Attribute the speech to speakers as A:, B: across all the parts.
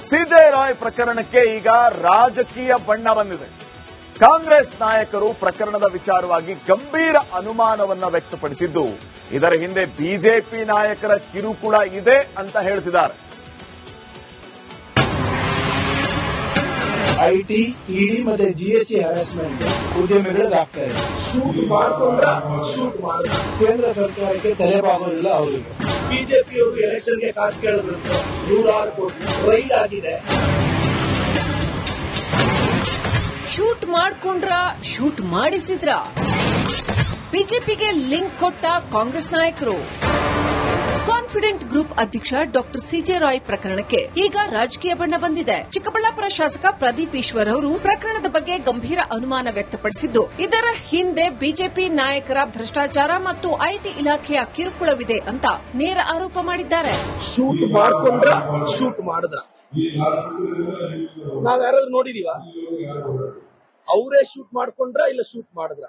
A: CJ Roy ಪ್ರಕರಣಕ್ಕೆ ಈಗ ರಾಜಕೀಯ ಬಣ್ಣ ಬಂದಿದೆ. ಕಾಂಗ್ರೆಸ್ ನಾಯಕರು ಪ್ರಕರಣದ ವಿಚಾರವಾಗಿ ಗಂಭೀರ ಅನುಮಾನವನ್ನ ವ್ಯಕ್ತಪಡಿಸಿದ್ದು, ಇದರ ಹಿಂದೆ ಬಿಜೆಪಿ ನಾಯಕರ ಕಿರುಕುಳ ಇದೆ ಅಂತ ಹೇಳ್ತಿದ್ದಾರೆ.
B: ಐಟಿ, ಇಡಿ ಮತ್ತೆ ಜಿಎಸ್ಟಿ ಹರಾಸ್ಮೆಂಟ್ ಉದ್ಯಮಿಗಳಿಗೆ ಆಗ್ತಾ ಇದೆ. ಶೂಟ್ ಮಾಡಿಕೊಂಡ್ರೆ ಶೂಟ್ ಮಾಡಿ ಕೇಂದ್ರ ಸರ್ಕಾರಕ್ಕೆ ತಲೆಬಾಗೋದಿಲ್ಲ ಅವರಿಗೆ.
C: ಬಿಜೆಪಿಯವರು ಎಲೆಕ್ಷನ್ಗೆ ಕಾಸು ಕೇಳಿದ್ರಂತೆ 106 ಕೋಟಿ ರೈಡ್ ಆಗಿದೆ.
D: ಶೂಟ್ ಮಾಡ್ಕೊಂಡ್ರ ಶೂಟ್ ಮಾಡಿಸಿದ್ರ ಬಿಜೆಪಿಗೆ ಲಿಂಕ್ ಕೊಟ್ಟ ಕಾಂಗ್ರೆಸ್ ನಾಯಕರು. ಕಾನ್ಫಿಡೆಂಟ್ ಗ್ರೂಪ್ ಅಧ್ಯಕ್ಷ ಡಾಕ್ಟರ್ ಸಿಜೆ ರಾಯ್ ಪ್ರಕರಣಕ್ಕೆ ಈಗ ರಾಜಕೀಯ ಬಣ್ಣ ಬಂದಿದೆ. ಚಿಕ್ಕಬಳ್ಳಾಪುರ ಶಾಸಕ ಪ್ರದೀಪ್ ಈಶ್ವರ್ ಅವರು ಪ್ರಕರಣದ ಬಗ್ಗೆ ಗಂಭೀರ ಅನುಮಾನ ವ್ಯಕ್ತಪಡಿಸಿದ್ದು, ಇದರ ಹಿಂದೆ ಬಿಜೆಪಿ ನಾಯಕರ ಭ್ರಷ್ಟಾಚಾರ ಮತ್ತು ಐಟಿ ಇಲಾಖೆಯ ಕಿರುಕುಳವಿದೆ ಅಂತ ನೇರ ಆರೋಪ ಮಾಡಿದ್ದಾರೆ.
C: ಶೂಟ್ ಮಾಡ್ಕೊಂಡ್ರ ಶೂಟ್ ಮಾಡಿದ್ರ ನಾವ್ ಯಾರಾದ್ರೂ ನೋಡಿದೀವ? ಅವರೇ ಶೂಟ್ ಮಾಡ್ಕೊಂಡ್ರ ಇಲ್ಲ ಶೂಟ್ ಮಾಡಿದ್ರ?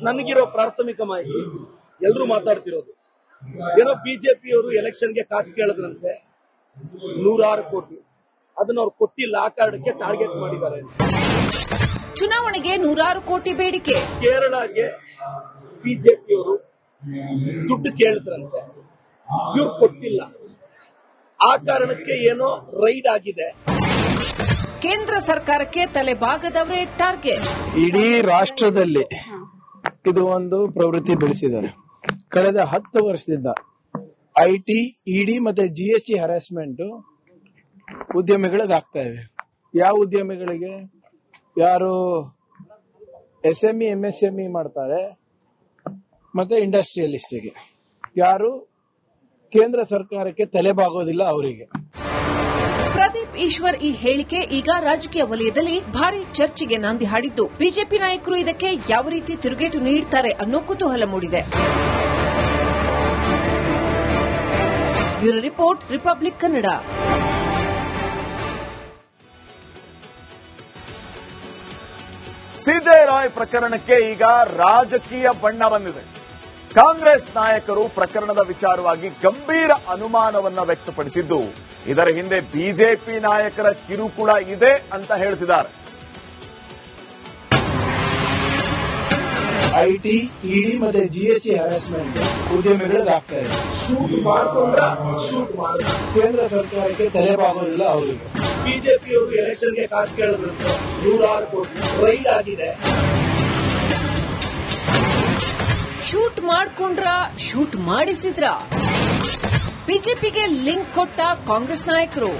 C: ನನಗಿರೋ ಪ್ರಾಥಮಿಕ ಮಾಹಿತಿ ಎಲ್ರು ಮಾತಾಡ್ತಿರೋದು ಏನೋ ಬಿಜೆಪಿಯವರು ಎಲೆಕ್ಷನ್ಗೆ ಕಾಸು ಕೇಳಿದ್ರಂತೆ 106 ಕೋಟಿ, ಅದನ್ನ ಅವ್ರು ಕೊಟ್ಟಿಲ್ಲ, ಆ ಕಾರಣಕ್ಕೆ ಟಾರ್ಗೆಟ್ ಮಾಡಿದ್ದಾರೆ.
D: ಚುನಾವಣೆಗೆ 106 ಕೋಟಿ ಬೇಡಿಕೆ.
C: ಕೇರಳಗೆ ಬಿಜೆಪಿಯವರು ದುಡ್ಡು ಕೇಳಿದ್ರಂತೆ, ಇವ್ರು ಕೊಟ್ಟಿಲ್ಲ, ಆ ಕಾರಣಕ್ಕೆ ಏನೋ ರೈಡ್ ಆಗಿದೆ.
D: ಕೇಂದ್ರ ಸರ್ಕಾರಕ್ಕೆ ತಲೆಬಾಗದವರೇ ಟಾರ್ಗೆಟ್.
B: ಇಡೀ ರಾಷ್ಟ್ರದಲ್ಲಿ ಇದು ಒಂದು ಪ್ರವೃತ್ತಿ ಬೆಳೆಸಿದ್ದಾರೆ. ಕಳೆದ 10 ವರ್ಷದಿಂದ ಐಟಿ, ಇಡಿ ಮತ್ತೆ ಜಿಎಸ್ಟಿ ಹರಾಸ್ಮೆಂಟ್ ಉದ್ಯಮಿಗಳಿಗೆ ಆಗ್ತಾ ಇವೆ. ಯಾವ ಉದ್ಯಮಿಗಳಿಗೆ? ಯಾರು ಎಸ್ಎಂಇ, ಎಂಎಸ್ಎಂಇ ಮಾಡ್ತಾರೆ ಮತ್ತೆ ಇಂಡಸ್ಟ್ರಿಯಲಿಸ್ಟ್ಗೆ, ಯಾರು ಕೇಂದ್ರ ಸರ್ಕಾರಕ್ಕೆ ತಲೆಬಾಗೋದಿಲ್ಲ ಅವರಿಗೆ.
D: ಪ್ರದೀಪ್ ಈಶ್ವರ್ ಈ ಹೇಳಿಕೆ ಈಗ ರಾಜಕೀಯ ವಲಯದಲ್ಲಿ ಭಾರಿ ಚರ್ಚೆಗೆ ನಾಂದಿ ಹಾಡಿದ್ದು, ಬಿಜೆಪಿ ನಾಯಕರು ಇದಕ್ಕೆ ಯಾವ ರೀತಿ ತಿರುಗೇಟು ನೀಡುತ್ತಾರೆ ಅನ್ನೋ ಕುತೂಹಲ ಮೂಡಿದೆ. Bureau report, Republic Kannada.
A: CJ Roy ಪ್ರಕರಣಕ್ಕೆ ಈಗ ರಾಜಕೀಯ ಬಣ್ಣ ಬಂದಿದೆ. ಕಾಂಗ್ರೆಸ್ ನಾಯಕರು ಪ್ರಕರಣದ ವಿಚಾರವಾಗಿ ಗಂಭೀರ ಅನುಮಾನವನ್ನ ವ್ಯಕ್ತಪಡಿಸಿದ್ದು, ಇದರ ಹಿಂದೆ ಬಿಜೆಪಿ ನಾಯಕರ ಕಿರುಕುಳ ಇದೆ ಅಂತ ಹೇಳ್ತಿದ್ದಾರೆ.
B: ಐಟಿ, ಇಡಿ ಮತ್ತೆ ಜಿಎಸ್ಟಿ ಹರಾಸ್ಮೆಂಟ್ ಉದ್ಯಮಿಗಳಿಗೆ ಆಗ್ತಾ ಇದೆ.
C: ಶೂಟ್ ಮಾಡ್ಕೊಂಡ್ರ ಶೂಟ್ ಮಾಡಿ
B: ಕೇಂದ್ರ ಸರ್ಕಾರಕ್ಕೆ ತಲೆಬಾಗೋದಿಲ್ಲ ಅವರಿಗೆ.
C: ಬಿಜೆಪಿಯವರು ಎಲೆಕ್ಷನ್ಗೆ ಕಾಸು ಕೇಳಿದ್ರಂತೆ 106 ಕೋಟಿ ರೈಡ್ ಆಗಿದೆ.
D: ಶೂಟ್ ಮಾಡ್ಕೊಂಡ್ರ ಶೂಟ್ ಮಾಡಿಸಿದ್ರ ಬಿಜೆಪಿಗೆ ಲಿಂಕ್ ಕೊಟ್ಟ ಕಾಂಗ್ರೆಸ್ ನಾಯಕರು.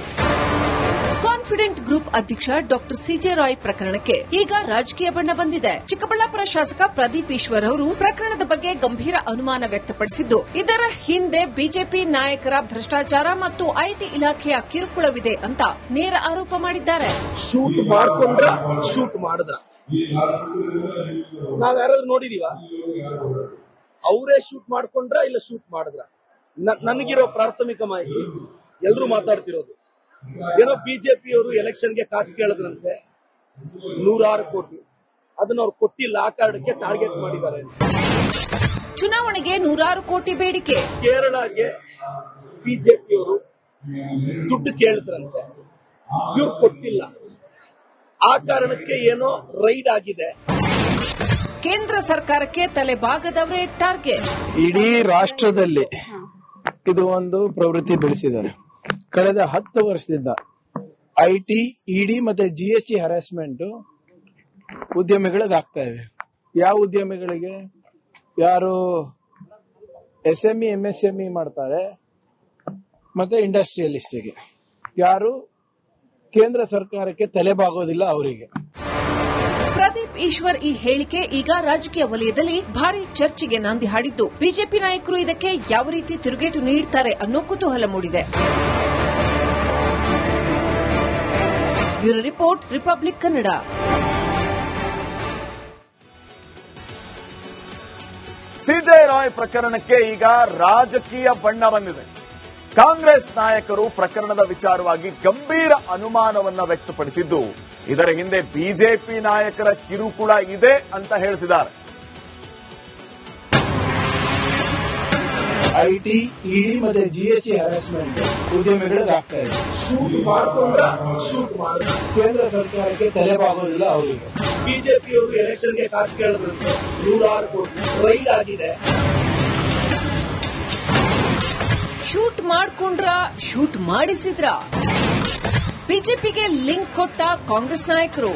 D: ಕಾನ್ಫಿಡೆಂಟ್ ಗ್ರೂಪ್ ಅಧ್ಯಕ್ಷ ಡಾಕ್ಟರ್ ಸಿಜೆ ರಾಯ್ ಪ್ರಕರಣಕ್ಕೆ ಈಗ ರಾಜಕೀಯ ಬಣ್ಣ ಬಂದಿದೆ. ಚಿಕ್ಕಬಳ್ಳಾಪುರ ಶಾಸಕ ಪ್ರದೀಪ್ ಈಶ್ವರ್ ಅವರು ಪ್ರಕರಣದ ಬಗ್ಗೆ ಗಂಭೀರ ಅನುಮಾನ ವ್ಯಕ್ತಪಡಿಸಿದ್ದು, ಇದರ ಹಿಂದೆ ಬಿಜೆಪಿ ನಾಯಕರ ಭ್ರಷ್ಟಾಚಾರ ಮತ್ತು ಐಟಿ ಇಲಾಖೆಯ ಕಿರುಕುಳವಿದೆ ಅಂತ ನೇರ ಆರೋಪ ಮಾಡಿದ್ದಾರೆ.
C: ಶೂಟ್ ಮಾಡ್ಕೊಂಡ್ರ ಶೂಟ್ ಮಾಡಿದ್ರ ನಾವ್ ಯಾರಾದ್ರೂ ನೋಡಿದೀವ? ಅವರೇ ಶೂಟ್ ಮಾಡ್ಕೊಂಡ್ರ ಇಲ್ಲ ಶೂಟ್ ಮಾಡಿದ್ರ? ನನಗಿರೋ ಪ್ರಾಥಮಿಕ ಮಾಹಿತಿ ಎಲ್ರು ಮಾತಾಡ್ತಿರೋದು ಏನೋ ಬಿಜೆಪಿಯವರು ಎಲೆಕ್ಷನ್ಗೆ ಕಾಸು ಕೇಳಿದ್ರಂತೆ 106 ಕೋಟಿ, ಅದನ್ನ ಅವ್ರು ಕೊಟ್ಟಿಲ್ಲ, ಆ ಕಾರಣಕ್ಕೆ ಟಾರ್ಗೆಟ್ ಮಾಡಿದ್ದಾರೆ.
D: ಚುನಾವಣೆಗೆ 106 ಕೋಟಿ ಬೇಡಿಕೆ.
C: ಕೇರಳಗೆ ಬಿಜೆಪಿಯವರು ದುಡ್ಡು ಕೇಳಿದ್ರಂತೆ, ಇವ್ರು ಕೊಟ್ಟಿಲ್ಲ, ಆ ಕಾರಣಕ್ಕೆ ಏನೋ ರೈಡ್ ಆಗಿದೆ.
D: ಕೇಂದ್ರ ಸರ್ಕಾರಕ್ಕೆ ತಲೆಬಾಗದವರೇ ಟಾರ್ಗೆಟ್.
B: ಇಡೀ ರಾಷ್ಟ್ರದಲ್ಲಿ ಇದು ಒಂದು ಪ್ರವೃತ್ತಿ ಬೆಳೆಸಿದ್ದಾರೆ. ಕಳೆದ 10 ವರ್ಷದಿಂದ ಐಟಿ, ಇಡಿ ಮತ್ತೆ ಜಿಎಸ್ಟಿ ಹರಾಸ್ಮೆಂಟ್ ಉದ್ಯಮಿಗಳಿಗೆ ಆಗ್ತಾ ಇವೆ. ಯಾವ ಉದ್ಯಮಿಗಳಿಗೆ? ಯಾರು ಎಸ್ಎಂಇ, ಎಂಎಸ್ಎಂಇ ಮಾಡ್ತಾರೆ ಮತ್ತೆ ಇಂಡಸ್ಟ್ರಿಯಲಿಸ್ಟ್ಗೆ, ಯಾರು ಕೇಂದ್ರ ಸರ್ಕಾರಕ್ಕೆ ತಲೆಬಾಗೋದಿಲ್ಲ ಅವರಿಗೆ.
D: ಪ್ರದೀಪ್ ಈಶ್ವರ್ ಈ ಹೇಳಿಕೆ ಈಗ ರಾಜಕೀಯ ವಲಯದಲ್ಲಿ ಭಾರಿ ಚರ್ಚೆಗೆ ನಾಂದಿ ಹಾಡಿದ್ದು, ಬಿಜೆಪಿ ನಾಯಕರು ಇದಕ್ಕೆ ಯಾವ ರೀತಿ ತಿರುಗೇಟು ನೀಡುತ್ತಾರೆ ಅನ್ನೋ ಕುತೂಹಲ ಮೂಡಿದೆ. Bureau report, Republic Kannada.
A: CJ Roy ಪ್ರಕರಣಕ್ಕೆ ಈಗ ರಾಜಕೀಯ ಬಣ್ಣ ಬಂದಿದೆ. ಕಾಂಗ್ರೆಸ್ ನಾಯಕರು ಪ್ರಕರಣದ ವಿಚಾರವಾಗಿ ಗಂಭೀರ ಅನುಮಾನವನ್ನ ವ್ಯಕ್ತಪಡಿಸಿದ್ದು, ಇದರ ಹಿಂದೆ ಬಿಜೆಪಿ ನಾಯಕರ ಕಿರುಕುಳ ಇದೆ ಅಂತ ಹೇಳ್ತಿದ್ದಾರೆ.
B: ಐಟಿ, ಇಡಿ ಮತ್ತೆ ಜಿಎಸ್ಟಿ ಹರಾಸ್ಮೆಂಟ್ ಉದ್ಯಮಿಗಳಿಗೆ ಆಗ್ತಾ ಇದೆ. ಶೂಟ್ ಮಾಡ್ಕೊಂಡ್ರ ಶೂಟ್ ಮಾಡಿದ್ರ ಕೇಂದ್ರ ಸರ್ಕಾರಕ್ಕೆ ತಲೆಬಾಗೋದಿಲ್ಲ ಅವರಿಗೆ.
C: ಬಿಜೆಪಿಯವರು ಎಲೆಕ್ಷನ್ಗೆ ಕಾಸು ಕೇಳಿದ್ರಂತೆ 106 ಕೋಟಿ ರೈಡ್ ಆಗಿದೆ.
D: ಶೂಟ್ ಮಾಡ್ಕೊಂಡ್ರ ಶೂಟ್ ಮಾಡಿಸಿದ್ರ ಬಿಜೆಪಿಗೆ ಲಿಂಕ್ ಕೊಟ್ಟ ಕಾಂಗ್ರೆಸ್ ನಾಯಕರು.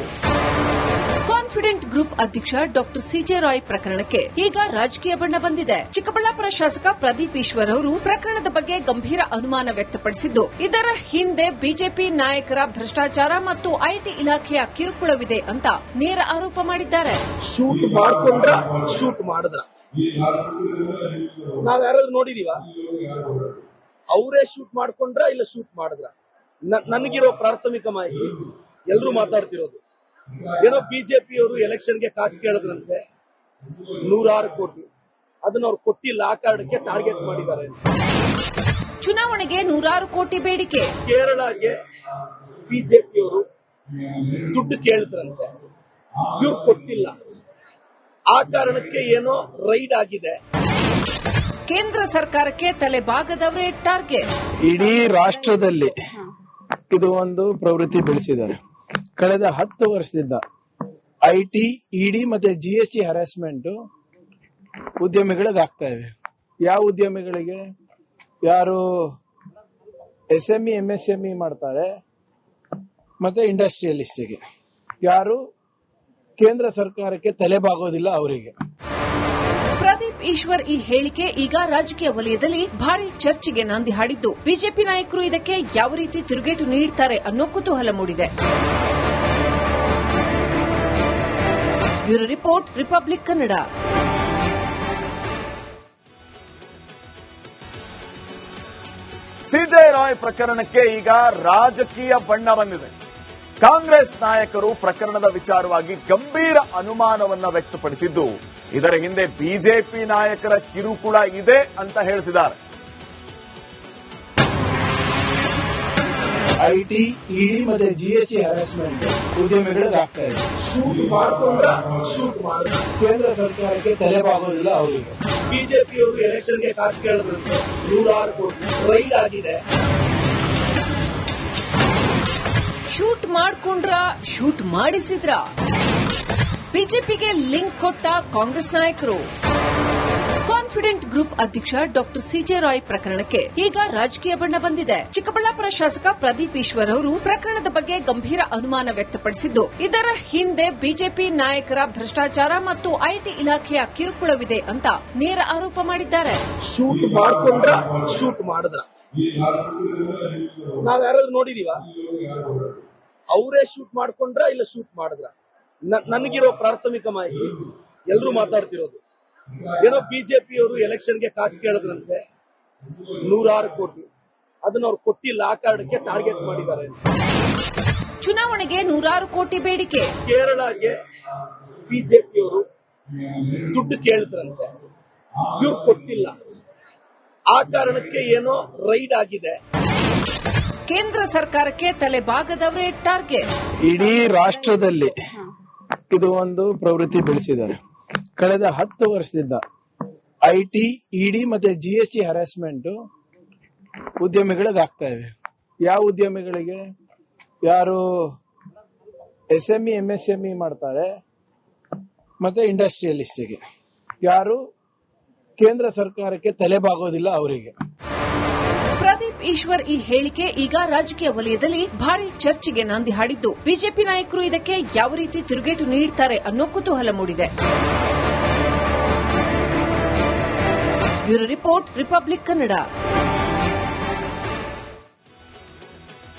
D: ಕಾನ್ಫಿಡೆಂಟ್ ಗ್ರೂಪ್ ಅಧ್ಯಕ್ಷ ಡಾಕ್ಟರ್ ಸಿಜೆ ರಾಯ್ ಪ್ರಕರಣಕ್ಕೆ ಈಗ ರಾಜಕೀಯ ಬಣ್ಣ ಬಂದಿದೆ. ಚಿಕ್ಕಬಳ್ಳಾಪುರ ಶಾಸಕ ಪ್ರದೀಪ್ ಈಶ್ವರ್ ಅವರು ಪ್ರಕರಣದ ಬಗ್ಗೆ ಗಂಭೀರ ಅನುಮಾನ ವ್ಯಕ್ತಪಡಿಸಿದ್ದು, ಇದರ ಹಿಂದೆ ಬಿಜೆಪಿ ನಾಯಕರ ಭ್ರಷ್ಟಾಚಾರ ಮತ್ತು ಐಟಿ ಇಲಾಖೆಯ ಕಿರುಕುಳವಿದೆ ಅಂತ ನೇರ ಆರೋಪ ಮಾಡಿದ್ದಾರೆ.
C: ಶೂಟ್ ಮಾಡ್ಕೊಂಡ್ರ ಶೂಟ್ ಮಾಡಿದ್ರ ನಾವ್ ಯಾರಾದ್ರೂ ನೋಡಿದೀವ? ಅವರೇ ಶೂಟ್ ಮಾಡ್ಕೊಂಡ್ರ ಇಲ್ಲ ಶೂಟ್ ಮಾಡಿದ್ರ? ನನಗಿರೋ ಪ್ರಾಥಮಿಕ ಮಾಹಿತಿ ಎಲ್ರು ಮಾತಾಡ್ತಿರೋದು ಏನೋ ಬಿಜೆಪಿಯವರು ಎಲೆಕ್ಷನ್ಗೆ ಕಾಸು ಕೇಳಿದ್ರಂತೆ 106 ಕೋಟಿ, ಅದನ್ನ ಅವ್ರು ಕೊಟ್ಟಿಲ್ಲ, ಆ ಕಾರಣಕ್ಕೆ ಟಾರ್ಗೆಟ್ ಮಾಡಿದ್ದಾರೆ.
D: ಚುನಾವಣೆಗೆ 106 ಕೋಟಿ ಬೇಡಿಕೆ.
C: ಕೇರಳಗೆ ಬಿಜೆಪಿಯವರು ದುಡ್ಡು ಕೇಳಿದ್ರಂತೆ, ಇವ್ರು ಕೊಟ್ಟಿಲ್ಲ, ಆ ಕಾರಣಕ್ಕೆ ಏನೋ ರೈಡ್ ಆಗಿದೆ.
D: ಕೇಂದ್ರ ಸರ್ಕಾರಕ್ಕೆ ತಲೆಬಾಗದವರೇ ಟಾರ್ಗೆಟ್.
B: ಇಡೀ ರಾಷ್ಟ್ರದಲ್ಲಿ ಇದು ಒಂದು ಪ್ರವೃತ್ತಿ ಬೆಳೆಸಿದ್ದಾರೆ. ಕಳೆದ 10 ವರ್ಷದಿಂದ ಐಟಿ, ಇಡಿ ಮತ್ತೆ ಜಿಎಸ್ಟಿ ಹರಾಸ್ಮೆಂಟ್ ಉದ್ಯಮಿಗಳಿಗೆ ಆಗ್ತಾ ಇವೆ. ಯಾವ ಉದ್ಯಮಿಗಳಿಗೆ? ಯಾರು ಎಸ್ಎಂಇ, ಎಂಎಸ್ಎಂಇ ಮಾಡ್ತಾರೆ ಮತ್ತೆ ಇಂಡಸ್ಟ್ರಿಯಲಿಸ್ಟ್ಗೆ, ಯಾರು ಕೇಂದ್ರ ಸರ್ಕಾರಕ್ಕೆ ತಲೆಬಾಗೋದಿಲ್ಲ ಅವರಿಗೆ.
D: ಪ್ರದೀಪ್ ಈಶ್ವರ್ ಈ ಹೇಳಿಕೆ ಈಗ ರಾಜಕೀಯ ವಲಯದಲ್ಲಿ ಭಾರಿ ಚರ್ಚೆಗೆ ನಾಂದಿ ಹಾಡಿದ್ದು, ಬಿಜೆಪಿ ನಾಯಕರು ಇದಕ್ಕೆ ಯಾವ ರೀತಿ ತಿರುಗೇಟು ನೀಡುತ್ತಾರೆ ಅನ್ನೋ ಕುತೂಹಲ ಮೂಡಿದೆ. Bureau report, Republic Kannada.
A: CJ Roy ಪ್ರಕರಣಕ್ಕೆ ಈಗ ರಾಜಕೀಯ ಬಣ್ಣ ಬಂದಿದೆ. ಕಾಂಗ್ರೆಸ್ ನಾಯಕರು ಪ್ರಕರಣದ ವಿಚಾರವಾಗಿ ಗಂಭೀರ ಅನುಮಾನವನ್ನ ವ್ಯಕ್ತಪಡಿಸಿದ್ದು, ಇದರ ಹಿಂದೆ ಬಿಜೆಪಿ ನಾಯಕರ ಕಿರುಕುಳ ಇದೆ ಅಂತ ಹೇಳ್ತಿದ್ದಾರೆ.
B: ಐಟಿ, ಇಡಿ ಮತ್ತೆ ಜಿಎಸ್ಟಿ ಹರಾಸ್ಮೆಂಟ್ ಉದ್ಯಮಿಗಳಿಗೆ ಆಗ್ತಾ ಇದೆ. ಶೂಟ್ ಮಾಡ್ಕೊಂಡ್ರ ಶೂಟ್ ಮಾಡಿದ್ರ ಕೇಂದ್ರ ಸರ್ಕಾರಕ್ಕೆ ತಲೆಬಾಗೋದಿಲ್ಲ ಅವರಿಗೆ.
C: ಬಿಜೆಪಿಯವರು ಎಲೆಕ್ಷನ್ಗೆ ಕಾಸು ಕೇಳಿದ್ರಂತೆ 106 ಕೋಟಿ ರೈಡ್ ಆಗಿದೆ.
D: ಶೂಟ್ ಮಾಡ್ಕೊಂಡ್ರ ಶೂಟ್ ಮಾಡಿಸಿದ್ರ ಬಿಜೆಪಿಗೆ ಲಿಂಕ್ ಕೊಟ್ಟ ಕಾಂಗ್ರೆಸ್ ನಾಯಕರು. ಕಾನ್ಫಿಡೆಂಟ್ ಗ್ರೂಪ್ ಅಧ್ಯಕ್ಷ ಡಾಕ್ಟರ್ ಸಿಜೆ ರಾಯ್ ಪ್ರಕರಣಕ್ಕೆ ಈಗ ರಾಜಕೀಯ ಬಣ್ಣ ಬಂದಿದೆ. ಚಿಕ್ಕಬಳ್ಳಾಪುರ ಶಾಸಕ ಪ್ರದೀಪ್ ಈಶ್ವರ್ ಅವರು ಪ್ರಕರಣದ ಬಗ್ಗೆ ಗಂಭೀರ ಅನುಮಾನ ವ್ಯಕ್ತಪಡಿಸಿದ್ದು, ಇದರ ಹಿಂದೆ ಬಿಜೆಪಿ ನಾಯಕರ ಭ್ರಷ್ಟಾಚಾರ ಮತ್ತು ಐಟಿ ಇಲಾಖೆಯ ಕಿರುಕುಳವಿದೆ ಅಂತ ನೇರ ಆರೋಪ ಮಾಡಿದ್ದಾರೆ.
C: ಶೂಟ್ ಮಾಡ್ಕೊಂಡ್ರ ಶೂಟ್ ಮಾಡಿದ್ರ ನಾವ್ ಯಾರಾದ್ರೂ ನೋಡಿದೀವ? ಅವರೇ ಶೂಟ್ ಮಾಡ್ಕೊಂಡ್ರ ಇಲ್ಲ ಶೂಟ್ ಮಾಡಿದ್ರ? ನನಗಿರೋ ಪ್ರಾಥಮಿಕ ಮಾಹಿತಿ ಎಲ್ರು ಮಾತಾಡ್ತಿರೋದು ಏನೋ ಬಿಜೆಪಿಯವರು ಎಲೆಕ್ಷನ್ಗೆ ಕಾಸು ಕೇಳಿದ್ರಂತೆ 106 ಕೋಟಿ, ಅದನ್ನ ಅವ್ರು ಕೊಟ್ಟಿಲ್ಲ, ಆ ಕಾರಣಕ್ಕೆ ಟಾರ್ಗೆಟ್ ಮಾಡಿದ್ದಾರೆ.
D: ಚುನಾವಣೆಗೆ 106 ಕೋಟಿ ಬೇಡಿಕೆ.
C: ಕೇರಳಗೆ ಬಿಜೆಪಿಯವರು ದುಡ್ಡು ಕೇಳಿದ್ರಂತೆ, ಇವ್ರು ಕೊಟ್ಟಿಲ್ಲ, ಆ ಕಾರಣಕ್ಕೆ ಏನೋ ರೈಡ್ ಆಗಿದೆ.
D: ಕೇಂದ್ರ ಸರ್ಕಾರಕ್ಕೆ ತಲೆಬಾಗದವರೇ ಟಾರ್ಗೆಟ್.
B: ಇಡೀ ರಾಷ್ಟ್ರದಲ್ಲಿ ಇದು ಒಂದು ಪ್ರವೃತ್ತಿ ಬೆಳೆಸಿದ್ದಾರೆ. ಕಳೆದ 10 ವರ್ಷದಿಂದ ಐಟಿ, ಇಡಿ ಮತ್ತೆ ಜಿಎಸ್ಟಿ ಹರಾಸ್ಮೆಂಟ್ ಉದ್ಯಮಿಗಳಿಗೆ ಆಗ್ತಾ ಇವೆ. ಯಾವ ಉದ್ಯಮಿಗಳಿಗೆ? ಯಾರು ಎಸ್ಎಂಇ, ಎಂಎಸ್ಎಂಇ ಮಾಡ್ತಾರೆ ಮತ್ತೆ ಇಂಡಸ್ಟ್ರಿಯಲಿಸ್ಟ್ಗೆ, ಯಾರು ಕೇಂದ್ರ ಸರ್ಕಾರಕ್ಕೆ ತಲೆಬಾಗೋದಿಲ್ಲ ಅವರಿಗೆ.
D: ಪ್ರದೀಪ್ ಈಶ್ವರ್ ಈ ಹೇಳಿಕೆ ಈಗ ರಾಜಕೀಯ ವಲಯದಲ್ಲಿ ಭಾರಿ ಚರ್ಚೆಗೆ ನಾಂದಿ ಹಾಡಿದ್ದು, ಬಿಜೆಪಿ ನಾಯಕರು ಇದಕ್ಕೆ ಯಾವ ರೀತಿ ತಿರುಗೇಟು ನೀಡುತ್ತಾರೆ ಅನ್ನೋ ಕುತೂಹಲ ಮೂಡಿದೆ. Bureau report, Republic Kannada.